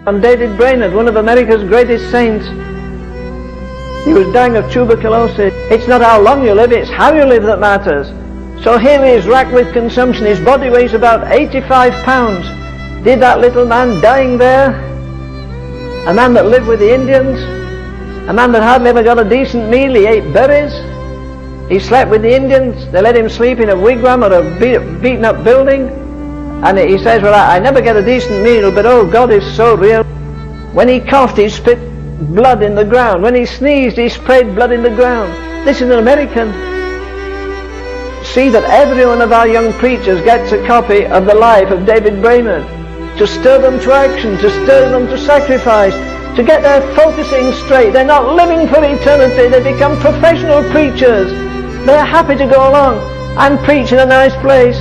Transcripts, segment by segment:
on David Brainerd, one of America's greatest saints. He was dying of tuberculosis. It's not how long you live, it's how you live that matters. So here he is, racked with consumption. His body weighs about 85 pounds. Did that little man dying there, a man that lived with the Indians, a man that hardly ever got a decent meal, he ate berries, he slept with the Indians, they let him sleep in a wigwam or a beaten up building, and he says, well, I never get a decent meal, but oh, God is so real. When he coughed, he spit blood in the ground. When he sneezed, he sprayed blood in the ground. This is an American. See that every one of our young preachers gets a copy of the life of David Brainerd, to stir them to action, to stir them to sacrifice, to get their focusing straight. They're not living for eternity, they become professional preachers. They're happy to go along and preach in a nice place,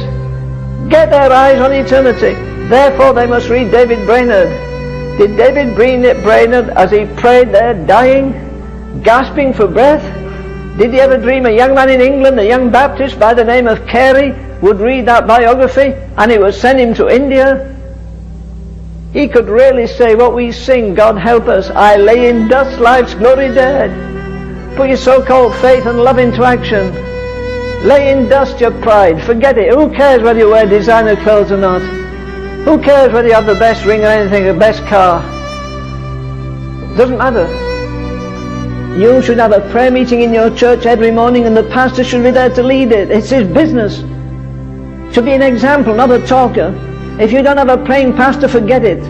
get their eyes on eternity. Therefore they must read David Brainerd. Did David Brainerd, as he prayed there, dying, gasping for breath, did he ever dream a young man in England, a young Baptist by the name of Carey, would read that biography and it would send him to India? He could really say what we sing, God help us, I lay in dust, life's glory dead. Put your so-called faith and love into action. Lay in dust your pride, forget it. Who cares whether you wear designer clothes or not? Who cares whether you have the best ring or anything, the best car? Doesn't matter. You should have a prayer meeting in your church every morning and the pastor should be there to lead it. It's his business. Should be an example, not a talker. If you don't have a praying pastor, forget it.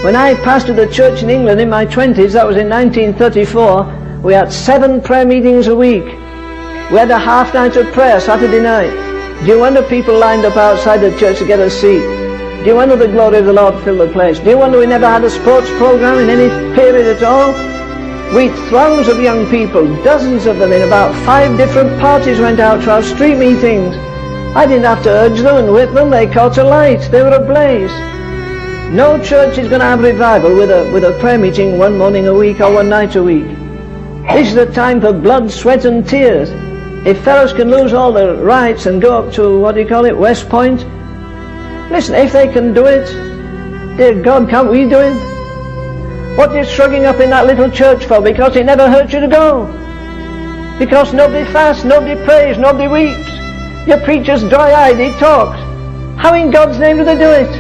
When I pastored a church in England in my 20s, that was in 1934, we had 7 prayer meetings a week. We had a half night of prayer Saturday night. Do you wonder people lined up outside the church to get a seat? Do you wonder the glory of the Lord filled the place? Do you wonder we never had a sports program in any period at all? We had throngs of young people, dozens of them in about 5 different parties went out to our street meetings. I didn't have to urge them and whip them, they caught a light, they were ablaze. No church is going to have revival with a prayer meeting one morning a week or one night a week. This is the time for blood, sweat and tears. If fellows can lose all their rights and go up to, what do you call it, West Point, listen, if they can do it, dear God, can't we do it? What are you shrugging up in that little church for? Because it never hurts you to go. Because nobody fasts, nobody prays, nobody weeps. Your preacher's dry-eyed, he talks. How in God's name do they do it?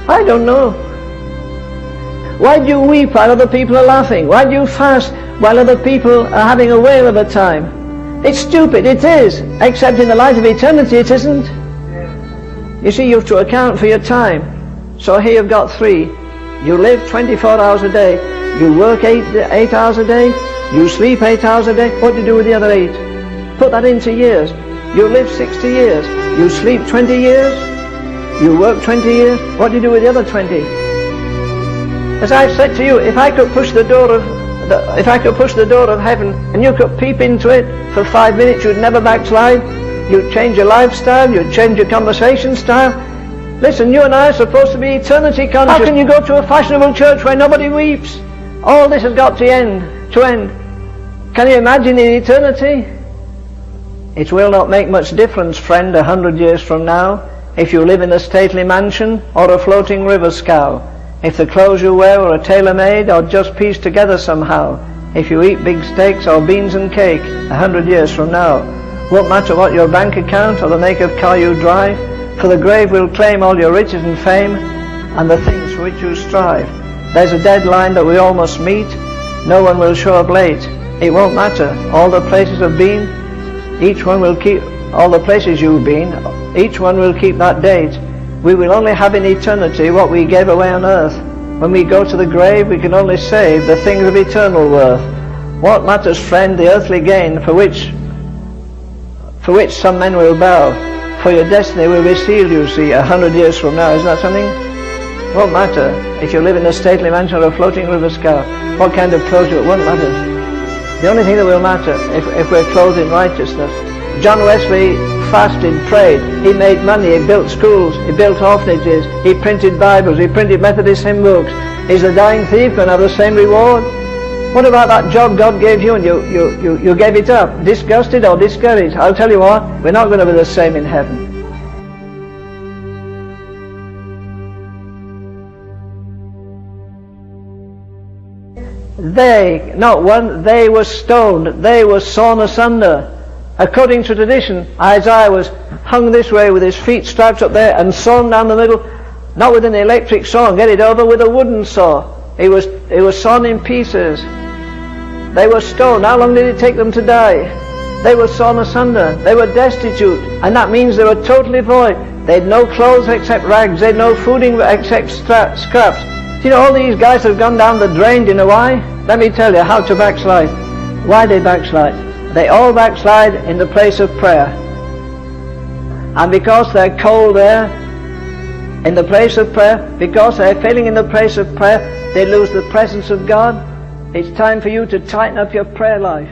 I don't know. Why do you weep while other people are laughing? Why do you fast while other people are having a whale of a time? It's stupid, it is. Except in the light of eternity it isn't. You see, you have to account for your time. So here you've got 3. You live 24 hours a day. You work 8 hours a day. You sleep 8 hours a day. What do you do with the other 8? Put that into years. You live 60 years. You sleep 20 years. You work 20 years. What do you do with the other 20? As I've said to you, if I could push the door of heaven and you could peep into it for 5 minutes, you'd never backslide. You'd change your lifestyle. You'd change your conversation style. Listen, you and I are supposed to be eternity conscious. How can you go to a fashionable church where nobody weeps? All this has got to end. Can you imagine in eternity? It will not make much difference, friend, 100 years from now, if you live in a stately mansion or a floating river scow, if the clothes you wear are tailor-made or just pieced together somehow, if you eat big steaks or beans and cake 100 years from now. Won't matter what your bank account or the make of car you drive, for the grave will claim all your riches and fame and the things for which you strive. There's a deadline that we all must meet. No one will show up late. It won't matter. All the places have been, each one will keep, all the places you've been, each one will keep that date. We will only have in eternity what we gave away on earth. When we go to the grave, we can only save the things of eternal worth. What matters, friend, the earthly gain for which some men will bow? For your destiny will be sealed, you see, 100 years from now. Isn't that something? It won't matter if you live in a stately mansion or a floating river scow. What kind of clothes you, it won't matter. The only thing that will matter, if we're clothed in righteousness. John Wesley fasted, prayed, he made money, he built schools, he built orphanages, he printed Bibles, he printed Methodist hymn books. Is the dying thief going to have the same reward? What about that job God gave you and you gave it up, disgusted or discouraged? I'll tell you what, we're not going to be the same in heaven. They, not one, they were stoned, they were sawn asunder. According to tradition, Isaiah was hung this way with his feet strapped up there and sawn down the middle, not with an electric saw and get it over, with a wooden saw. He was sawn in pieces. They were stoned. How long did it take them to die? They were sawn asunder. They were destitute, and that means they were totally void. They had no clothes except rags. They had no food except scraps. Do you know all these guys have gone down the drain? Do you know why? Let me tell you how to backslide. Why they backslide? They all backslide in the place of prayer. And because they're cold there, in the place of prayer, because they're failing in the place of prayer, they lose the presence of God. It's time for you to tighten up your prayer life.